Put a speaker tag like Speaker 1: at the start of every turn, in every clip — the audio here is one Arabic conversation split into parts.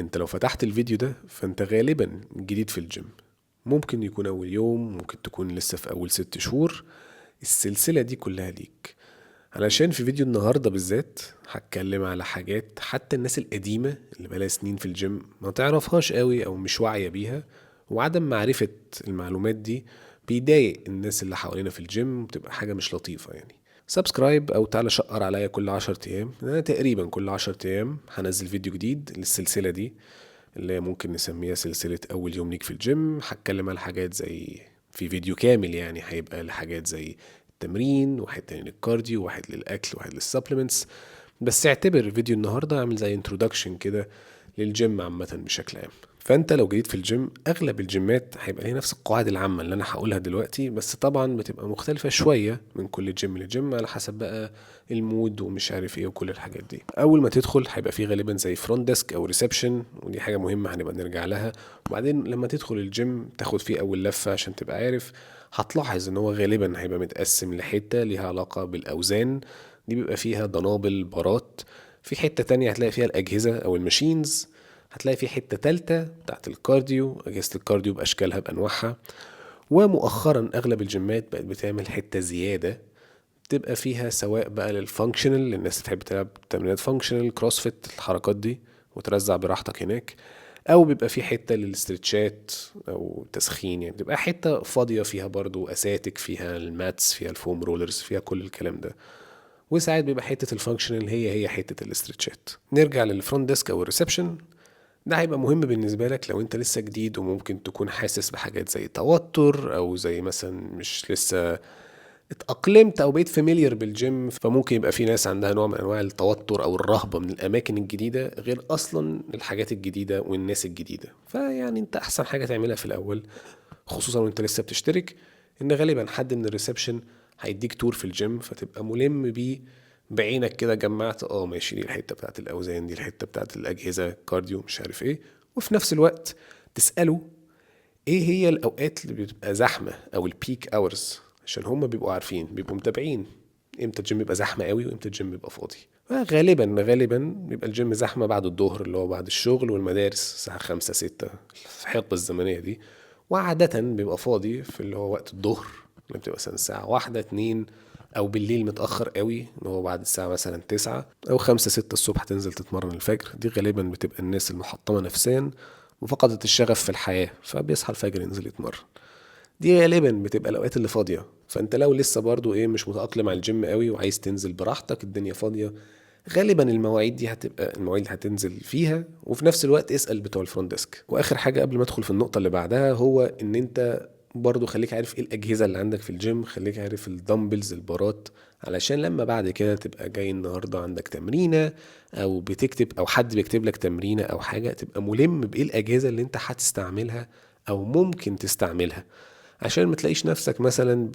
Speaker 1: انت لو فتحت الفيديو ده فانت غالبا جديد في الجيم. ممكن يكون اول يوم، ممكن تكون لسه في اول 6 شهور. السلسلة دي كلها ليك، علشان في فيديو النهاردة بالذات هتكلم على حاجات حتى الناس القديمة اللي بقالها سنين في الجيم ما تعرفهاش قوي او مش واعية بيها. وعدم معرفة المعلومات دي بيضايق الناس اللي حوالينا في الجيم، بتبقى حاجة مش لطيفة يعني. سبسكرايب او تعالى شقر عليا كل 10 ايام، انا تقريبا كل 10 ايام هنزل فيديو جديد للسلسلة دي، اللي ممكن نسميها سلسلة اول يوم ليك في الجيم. هتكلم على حاجات زي، في فيديو كامل يعني هيبقى لحاجات زي التمرين، واحد تاني للكارديو، واحد للاكل، واحد للسبلمنتس. بس اعتبر فيديو النهارده عامل زي انترودكشن كده للجيم عامة بشكل عام. فانت لو جديد في الجيم، اغلب الجيمات هيبقى ليها نفس القواعد العامة اللي انا هقولها دلوقتي، بس طبعا بتبقى مختلفة شوية من كل جيم لجيم على حسب بقى المود ومش عارف ايه وكل الحاجات دي. اول ما تدخل هيبقى فيه غالبا زي فرونت ديسك او ريسبشن، ودي حاجة مهمة هنبقى نرجع لها. وبعدين لما تدخل الجيم تاخد فيه اول لفة عشان تبقى عارف، هتلاحظ ان هو غالبا هيبقى متقسم لحتة ليها علاقة بالاوزان، دي بيبقى فيها دنابل بارات. في حتة تانية هتلاقي فيها الأجهزة أو الماشينز. هتلاقي في حتة تالتة بتاعت الكارديو، أجهزة الكارديو بأشكالها بأنواعها. ومؤخرا أغلب الجيمات بقت بتعمل حتة زيادة تبقى فيها سواء بقى للفانكشنال، للناس اللي تحب تلعب تمرينات فانكشنال كروسفيت الحركات دي وترزع براحتك هناك، او بيبقى في حته للاسترتشات او تسخين، يعني بتبقى حته فاضيه فيها برضو اساتك، فيها الماتس، فيها الفوم رولرز، فيها كل الكلام ده. وساعات بيبقى حته الفانكشنال هي حته الاسترتشات. نرجع للفرونت ديسك او الريسبشن. ده هيبقى مهم بالنسبة لك لو انت لسه جديد وممكن تكون حاسس بحاجات زي توتر، او زي مثلا مش لسه اتأقلمت او بقيت فاميليار بالجيم. فممكن يبقى في ناس عندها نوع من انواع التوتر او الرهبة من الاماكن الجديدة، غير اصلا الحاجات الجديدة والناس الجديدة. فيعني انت احسن حاجة تعملها في الاول، خصوصا وانت لسه بتشترك، ان غالبا حد من الريسبشن هيديك تور في الجيم، فتبقى ملم بيه بعينك كده. جمعت ماشي، دي الحته بتاعت الاوزان، دي الحته بتاعت الاجهزه كارديو مش عارف ايه. وفي نفس الوقت تساله ايه هي الاوقات اللي بتبقى زحمه او البيك اورز، عشان هم بيبقوا عارفين، بيبقوا متابعين امتى الجيم بيبقى زحمه قوي وامتى الجيم بيبقى فاضي. غالبا بيبقى الجيم زحمه بعد الظهر، اللي هو بعد الشغل والمدارس، الساعه 5 6 في الحقبه الزمنيه دي. وعادة بيبقى فاضي في اللي هو وقت الظهر، اللي بتبقى مثلا الساعة 1 2، أو بالليل متأخر قوي اللي هو بعد الساعة مثلا 9 أو 5 6 الصبح تنزل تتمرن الفجر. دي غالبا بتبقى الناس المحطمة نفسيا وفقدت الشغف في الحياة، فبيصحى الفجر ينزل يتمرن. دي غالبا بتبقى الأوقات اللي فاضية. فأنت لو لسه برضو مش متأقلم على الجيم قوي وعايز تنزل براحتك، الدنيا فاضية، غالبا المواعيد دي هتبقى المواعيد اللي هتنزل فيها. وفي نفس الوقت اسأل بتوع الفرونت ديسك. واخر حاجة قبل ما ادخل في النقطة اللي بعدها، هو ان انت برضو خليك عارف ايه الاجهزة اللي عندك في الجيم، خليك عارف الدمبلز البارات، علشان لما بعد كده تبقى جاي النهاردة عندك تمرينة او بتكتب او حد بيكتب لك تمرينة او حاجة، تبقى ملم بايه الاجهزة اللي انت هتستعملها او ممكن تستعملها، عشان ما تلاقيش نفسك مثلا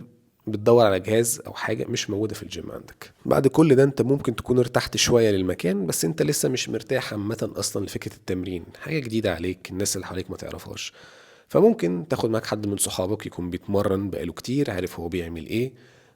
Speaker 1: بتدور على جهاز او حاجه مش موجوده في الجيم عندك. بعد كل ده انت ممكن تكون ارتحت شويه للمكان، بس انت لسه مش مرتاح عامه اصلا لفكره التمرين، حاجه جديده عليك، الناس اللي حواليك ما تعرفهاش. فممكن تاخد معاك حد من صحابك يكون بيتمرن بقاله كتير، عارف هو بيعمل ايه،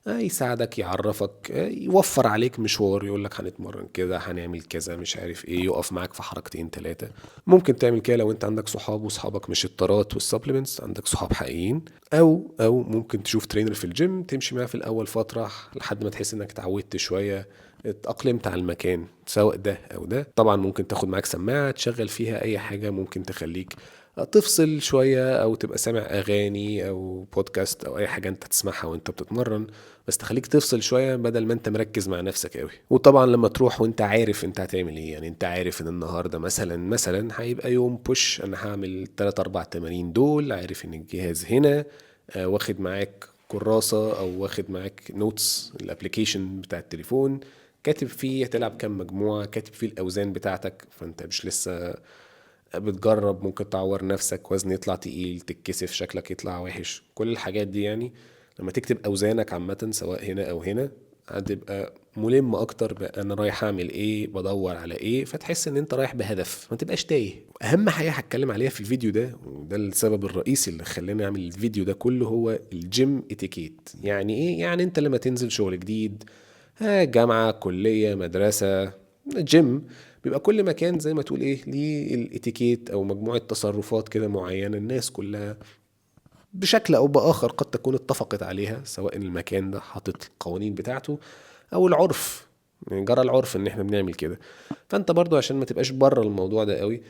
Speaker 1: يساعدك، يعرفك، يوفر عليك مشوار، يقول لك هنتمرن كده، هنعمل كذا، مش عارف ايه، يقف معاك في حركتين ثلاثة. ممكن تعمل كده لو انت عندك صحاب، وصحابك مش الطارات والسبلمنتس، عندك صحاب حقيقيين. او ممكن تشوف ترينر في الجيم تمشي معاه في الاول فترة لحد ما تحس انك اتعودت شوية، اتأقلمت على المكان، سواء ده او ده. طبعا ممكن تاخد معاك سماعة تشغل فيها اي حاجة ممكن تخليك تفصل شوية، او تبقى سامع اغاني او بودكاست او اي حاجة انت تسمعها وانت بتتمرن، بس تخليك تفصل شوية بدل ما انت مركز مع نفسك قوي. وطبعا لما تروح وانت عارف انت هتعمل ايه، يعني انت عارف ان النهاردة مثلا هيبقى يوم بوش، انا هعمل 3 4 تمارين دول، عارف ان الجهاز هنا، واخد معاك كراسة او واخد معاك نوتس الابليكيشن بتاع التليفون، كاتب فيه هتلعب كام مجموعة، كاتب فيه الاوزان بتاعتك، فانت مش لسه بتجرب ممكن تعور نفسك، وزن يطلع تقيل، تتكسف، شكلك يطلع وحش، كل الحاجات دي يعني. لما تكتب اوزانك عامة سواء هنا او هنا، هتبقى ملم اكتر بقى انا رايح اعمل ايه، بدور على ايه، فتحس ان انت رايح بهدف، ما تبقاش تايه. اهم حاجة هتكلم عليها في الفيديو ده، وده السبب الرئيسي اللي خلاني اعمل الفيديو ده كله، هو الجيم اتيكيت. يعني ايه؟ يعني انت لما تنزل شغل جديد، جامعة، كلية، مدرسة، جيم، بيبقى كل مكان زي ما تقول ايه ليه الاتيكيت او مجموعة تصرفات كده معينة الناس كلها بشكل او باخر قد تكون اتفقت عليها، سواء المكان ده حاطط القوانين بتاعته او العرف، يعني جرى العرف ان احنا بنعمل كده. فانت برضو عشان ما تبقاش بره الموضوع ده قوي،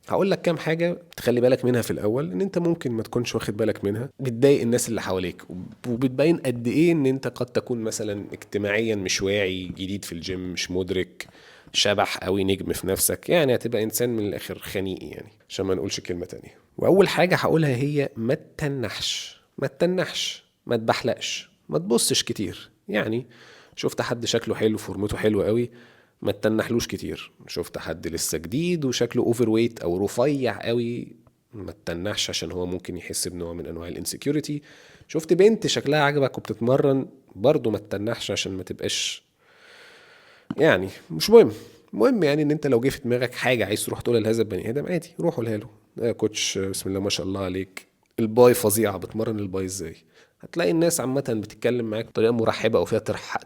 Speaker 1: هقول لك كام حاجة تخلي بالك منها في الأول، إن أنت ممكن ما تكونش واخد بالك منها بتضايق الناس اللي حواليك، وبتبين قد إيه إن أنت قد تكون مثلا اجتماعيا مش واعي، جديد في الجيم، مش مدرك، شبح قوي، نجم في نفسك، يعني هتبقى إنسان من الآخر خنيقي يعني، عشان ما نقولش كلمة تانية. وأول حاجة هقولها هي ما تتنحش، ما تتنحش، ما تبحلقش، ما تبصش كتير. يعني شفت حد شكله حلو، فورمته حلوة قوي، ما تتنحلوش كتير. شفت حد لسه جديد وشكله اوفر ويت او رفيع قوي، ما تتنحش، عشان هو ممكن يحس بنوع من انواع الانسكيورتي. شفت بنت شكلها عجبك وبتتمرن، برضو ما تتنحش، عشان ما تبقاش يعني مش مهم. المهم يعني ان انت لو جه في دماغك حاجه عايز تروح تقولها لهذا البني ادم، عادي روح قولها له. يا كوتش بسم الله ما شاء الله عليك، الباي فظيعه، بتمرن الباي ازاي؟ هتلاقي الناس عامة بتتكلم معاك بطريقة مرحبة أو فيها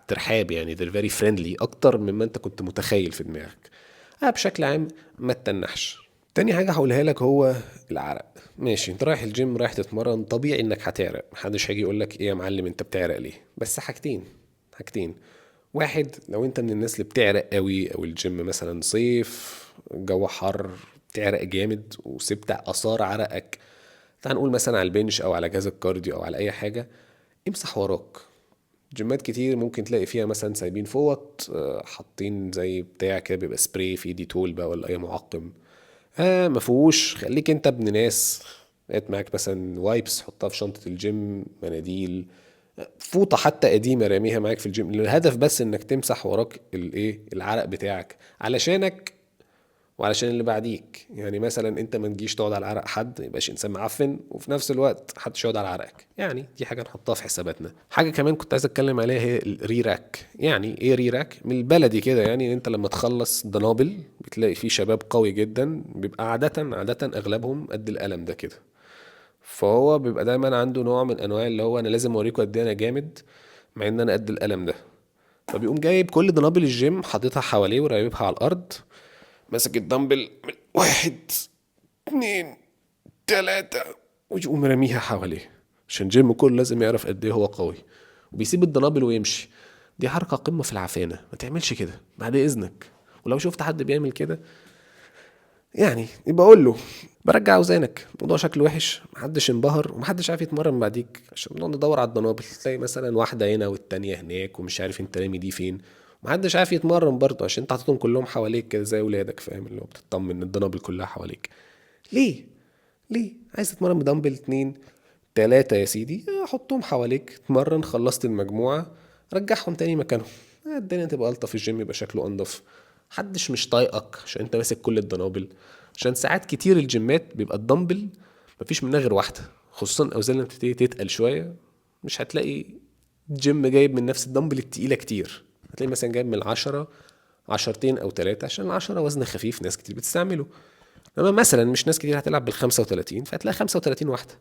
Speaker 1: ترحاب، يعني they're very friendly أكتر مما أنت كنت متخيل في دماغك. بشكل عام ما تتنحش. تاني حاجة هقولها لك هو العرق. ماشي، انت رايح الجيم، رايح تتمرن، طبيعي انك هتعرق، محدش هيجي يقولك ايه يا معلم انت بتعرق ليه. بس حاجتين. واحد، لو انت من الناس اللي بتعرق قوي، او الجيم مثلا صيف، جو حر، بتعرق جامد وسبت اثار عرقك، تعال نقول مثلا على البنش او على جهاز الكارديو او على اي حاجة، امسح وراك. جيمات كتير ممكن تلاقي فيها مثلا سايبين فوط، حاطين زي بتاع كده بيبقى سبراي فيه ديتول بقى ولا اي معقم. ما فيهوش، خليك انت ابن ناس، هات معاك مثلا وايبس، حطها في شنطة الجيم، مناديل، فوطة حتى قديمة راميها معاك في الجيم، الهدف بس انك تمسح وراك الايه العرق بتاعك، علشانك وعلشان اللي بعديك. يعني مثلا انت ما تجيش تقعد على عرق حد، ما يبقاش انسان معفن، وفي نفس الوقت محدش يقعد على عرقك. يعني دي حاجه نحطها في حساباتنا. حاجه كمان كنت عايز اتكلم عليها هي الريراك. يعني ايه ريراك؟ من البلدي كده، يعني انت لما تخلص دنابل بتلاقي فيه شباب قوي جدا، بيبقى عاده اغلبهم قد القلم ده كده، فهو بيبقى دايما عنده نوع من انواع اللي هو انا لازم اوريكم قد ايه انا جامد، مع ان انا قد القلم ده. فبيقوم جايب كل دنابل الجيم حاططها حواليه ورايبها على الارض، ماسك الدمبل من واحد، اتنين، تلاتة، ويقوم راميها حواليه، عشان جيم كله لازم يعرف قد ايه هو قوي، وبيسيب الدنابل ويمشي. دي حركة قمة في العفانة، ما تعملش كده بعد إذنك. ولو شفت حد بيعمل كده، يعني يبقى أقول له برجع أوزانك، الموضوع شكله وحش، محدش انبهر ومحدش عارف يتمرن بعديك، عشان بنقعد ندور على الدنابل تلاقي مثلا واحدة هنا والتانية هناك ومش عارف انت رامي دي فين، محدش عارف يتمرن برضه عشان انت حاططهم كلهم حواليك كده زي ولادك، فاهم؟ اللي هو بتطمن ان الدنابل كلها حواليك. ليه؟ ليه عايز تتمرن بدمبل اتنين تلاتة يا سيدي، حطهم حواليك، اتمرن، خلصت المجموعة رجعهم تاني مكانهم، الدنيا تبقى ألطف، الجيم يبقى شكله أنضف، محدش مش طايقك عشان انت ماسك كل الدنابل. عشان ساعات كتير الجيمات بيبقى الدمبل مفيش منها غير واحدة، خصوصا الأوزان لما بتبتدي تتقل شوية، مش هتلاقي جيم جايب من نفس الدمبل التقيلة كتير، هتلاقي مثلا جايب من العشرة عشرتين أو تلاتة، عشان العشرة وزن خفيف ناس كتير بتستعمله. انما مثلا مش ناس كتير هتلعب بال35، فهتلاقي 35 واحده،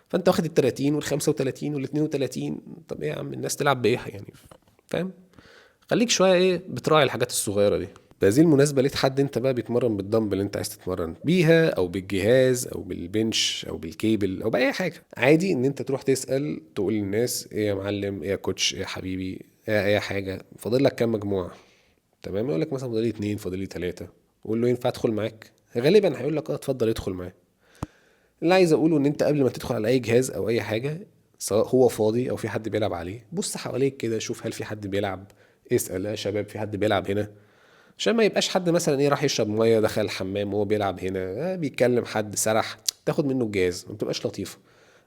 Speaker 1: فانت واخد ال30 وال35 وال32. طب ايه يا عم الناس تلعب بايه يعني؟ فاهم؟ خليك شويه ايه بتراعي الحاجات الصغيره دي. بهذه المناسبة، لقيت حد انت بقى بيتمرن بالدمبل اللي انت عايز تتمرن بيها، او بالجهاز، او بالبنش، او بالكيبل، او باي حاجة، عادي ان انت تروح تسأل، تقول للناس ايه يا معلم، ايه يا كوتش، ايه يا حبيبي، ايه اي حاجة، فاضل لك كام مجموعة؟ تمام، يقول لك مثلا فاضل لي اتنين، فاضل لي تلاتة، قول له ينفع ادخل معاك؟ غالبا هيقول لك اه اتفضل ادخل معايا. اللي عايز اقوله ان انت قبل ما تدخل على اي جهاز او اي حاجه، سواء هو فاضي او في حد بيلعب عليه، بص حواليك كده، شوف هل في حد بيلعب، اسال يا شباب في حد بيلعب هنا، عشان ما يبقاش حد مثلا ايه راح يشرب ميه دخل الحمام وهو بيلعب هنا، بيتكلم حد سرح تاخد منه الجهاز، ما بتبقاش لطيفه.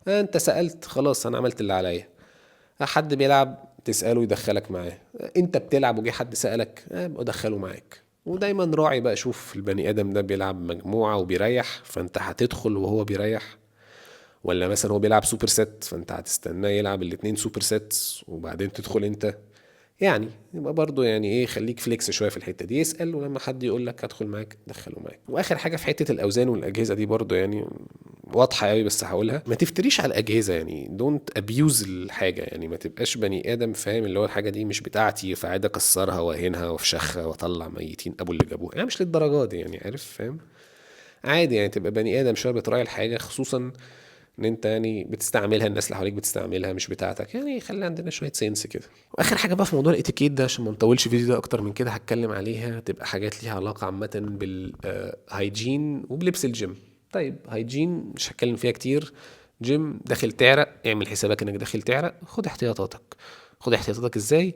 Speaker 1: انت سالت خلاص، انا عملت اللي عليا. حد بيلعب تسأله يدخلك معاه، انت بتلعب وجي حد سألك ابقى دخله معاك. ودايما راعي بقى، شوف البني ادم ده بيلعب مجموعة وبيريح، فانت هتدخل وهو بيريح، ولا مثلا هو بيلعب سوبر ست فانت هتستناه يلعب الاتنين سوبر سيتس وبعدين تدخل انت. يعني يبقى برضو يعني ايه، خليك فليكس شويه في الحته دي، اسال، ولما حد يقول لك هدخل معاك دخله معاك. واخر حاجه في حته الاوزان والاجهزه دي برضو، يعني واضحه قوي بس هقولها. ما تفتريش على الاجهزه، يعني دونت ابيوز الحاجه، يعني ما تبقاش بني ادم فاهم اللي هو الحاجه دي مش بتاعتي فعادي اكسرها واهينها وافشخها واطلع ميتين ابو اللي جابوها، يعني مش للدرجه دي يعني، عارف فاهم. عادي يعني تبقى بني ادم شويه بتراعي الحاجه، خصوصا ان انت يعني بتستعملها، الناس اللي حواليك بتستعملها مش بتاعتك، يعني خلي عندنا شويه سنس كده. واخر حاجه بقى في موضوع الاتيكيت ده، عشان ما نطولش فيديو ده اكتر من كده، هتكلم عليها تبقى حاجات ليها علاقه عامه بالهايجين وبلبس الجيم. طيب هايجين مش هتكلم فيها كتير. جيم داخل تعرق، اعمل حسابك انك داخل تعرق، خد احتياطاتك. خد احتياطاتك ازاي؟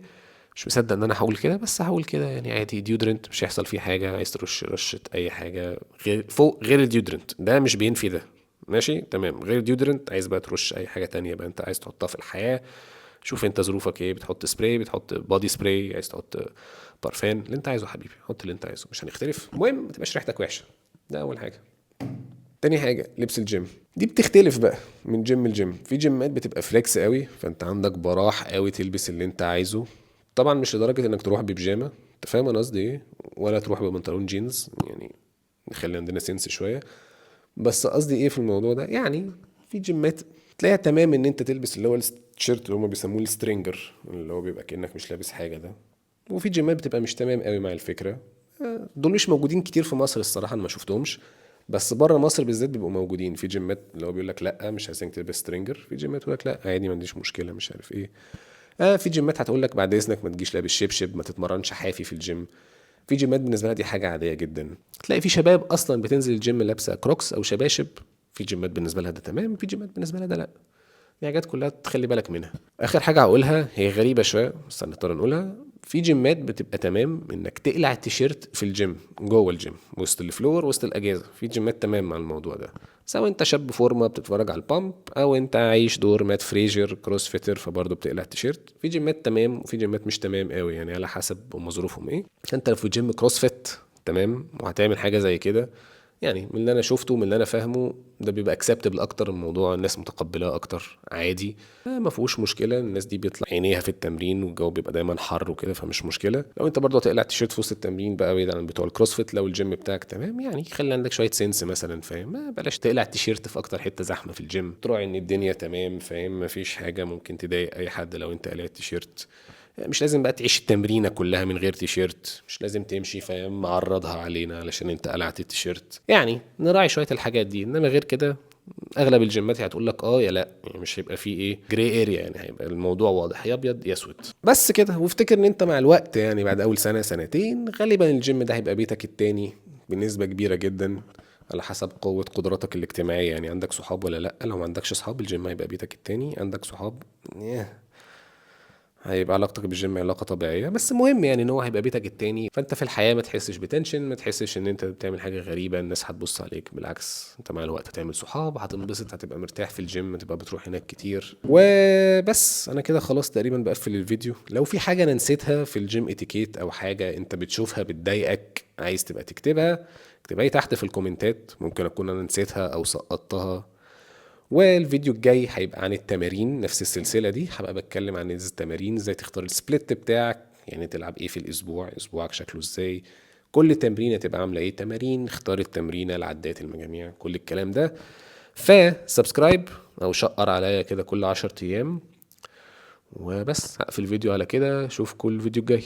Speaker 1: مش مصدق ان انا هقول كده بس هقول كده، يعني عادي. ديودرنت مش هيحصل فيه حاجه، عايز ترش رشه اي حاجه غير فوق غير الديودرنت ده مش بينفي ده، ماشي تمام. غير ديودرنت عايز بقى ترش اي حاجه تانية بقى انت عايز تحطها في الحياه. شوف انت ظروفك ايه، بتحط سبراي، بتحط بودي سبراي، عايز تحط بارفان، اللي انت عايزه حبيبي حط اللي انت عايزه، مش هنختلف. المهم ما تبقاش ريحتك وحشه، ده اول حاجه. تاني حاجة لبس الجيم، دي بتختلف بقى من جيم لجيم. في جيمات بتبقى فليكس قوي، فانت عندك براح قوي تلبس اللي انت عايزه. طبعا مش لدرجة انك تروح ببيجامة، انت فاهم انا قصدي ايه، ولا تروح ببنطلون جينز، يعني نخلي عندنا سنس شوية. بس قصدي ايه في الموضوع ده، يعني في جيمات تلاقيها تمام ان انت تلبس اللي هو التيشيرت اللي هم بيسموه السترينجر، اللي هو بيبقى كأنك مش لابس حاجة ده. وفي جيمات بتبقى مش تمام قوي مع الفكرة. دول مش موجودين كتير في مصر الصراحة، انا ما شفتهمش. بس بره مصر بالذات بيبقوا موجودين في جيمات اللي هو بيقول لك لا مش عايزينك تلبس سترينجر، في جيمات يقول لك لا عادي ما عنديش مشكله مش عارف ايه. في جيمات هتقول لك بعد اذنك ما تجيش لابس شبشب، ما تتمرنش حافي في الجيم. في جيمات بالنسبه لها دي حاجه عاديه جدا. تلاقي في شباب اصلا بتنزل الجيم لابسه كروكس او شباشب، في جيمات بالنسبه لها ده تمام، في جيمات بالنسبه لها ده لا. دي حاجات كلها تخلي بالك منها. اخر حاجه هقولها هي غريبه شويه بس هنضطر نقولها، في جيمات بتبقى تمام انك تقلع التيشيرت في الجيم جوه الجيم وسط الفلور وسط الاجهزه، في جيمات تمام مع الموضوع ده، سواء انت شاب فورمه بتتفرج على البامب او انت عايش دور مات فريجر كروس فيتر فبرضه بتقلع التيشيرت. في جيمات تمام وفي جيمات مش تمام قوي، يعني على حسب هم ظروفهم ايه. انت لو في جيم كروس فيت تمام وهتعمل حاجه زي كده، يعني من اللي انا شفته من اللي انا فاهمه ده بيبقى اكسبتبل اكتر، الموضوع الناس متقبلاه اكتر عادي، ما فيهوش مشكله. الناس دي بيطلع عينيها في التمرين والجو بيبقى دايما حر وكده فمش مشكله. لو انت برضه هتقلع تيشيرت في وسط التمرين بقى بعيد عن بتوع الكروسفيت، لو الجيم بتاعك تمام يعني خلي عندك شويه سنس مثلا فاهم، بلاش تقلع التيشيرت في اكتر حته زحمه في الجيم، تراعي ان الدنيا تمام فاهم، مفيش حاجه ممكن تضايق اي حد لو انت قلع التيشيرت. مش لازم بقى تعيش التمرينة كلها من غير تيشيرت، مش لازم تمشي فاهم معرضها علينا علشان انت قلعت التيشيرت، يعني نراعي شوية الحاجات دي. انما غير كده اغلب الجيمات هتقول لك اه يا لا، يعني مش هيبقى فيه ايه جراي اريا، يعني هيبقى الموضوع واضح يا ابيض يا اسود بس كده. وافتكر ان انت مع الوقت يعني بعد اول سنة سنتين غالبا الجيم ده هيبقى بيتك التاني بنسبة كبيرة جدا، على حسب قوة قدراتك الاجتماعية. يعني عندك صحاب ولا لا؟ لو ما عندكش صحاب الجيم هيبقى بيتك التاني، عندك صحاب هيبقى علاقتك بالجيم علاقة طبيعية. بس مهم يعني ان هو هيبقى بيتك التاني، فانت في الحياة ما تحسش بتنشن، ما تحسش ان انت بتعمل حاجة غريبة الناس هتبص عليك، بالعكس انت مع الوقت هتعمل صحاب، هتنبسط، هتبقى مرتاح في الجيم، هتبقى بتروح هناك كتير. وبس انا كده خلاص تقريبا بقفل الفيديو. لو في حاجة انا نسيتها في الجيم اتيكيت او حاجة انت بتشوفها بتضايقك عايز تبقى تكتبها، اكتبها لي تحت في الكومنتات، ممكن اكون انا نسيتها او سقطتها. والفيديو الجاي هيبقى عن التمارين، نفس السلسلة دي هبقى بتكلم عن التمارين، ازاي تختار السبليت بتاعك، يعني تلعب ايه في الاسبوع، اسبوعك شكله ازاي، كل تمرينة تبقى عاملة ايه تمارين، اختار التمرينة العدات المجاميع، كل الكلام ده. فسبسكرايب او شقر عليا كده كل 10 ايام. وبس هقفل الفيديو على كده، اشوفكم الفيديو الجاي.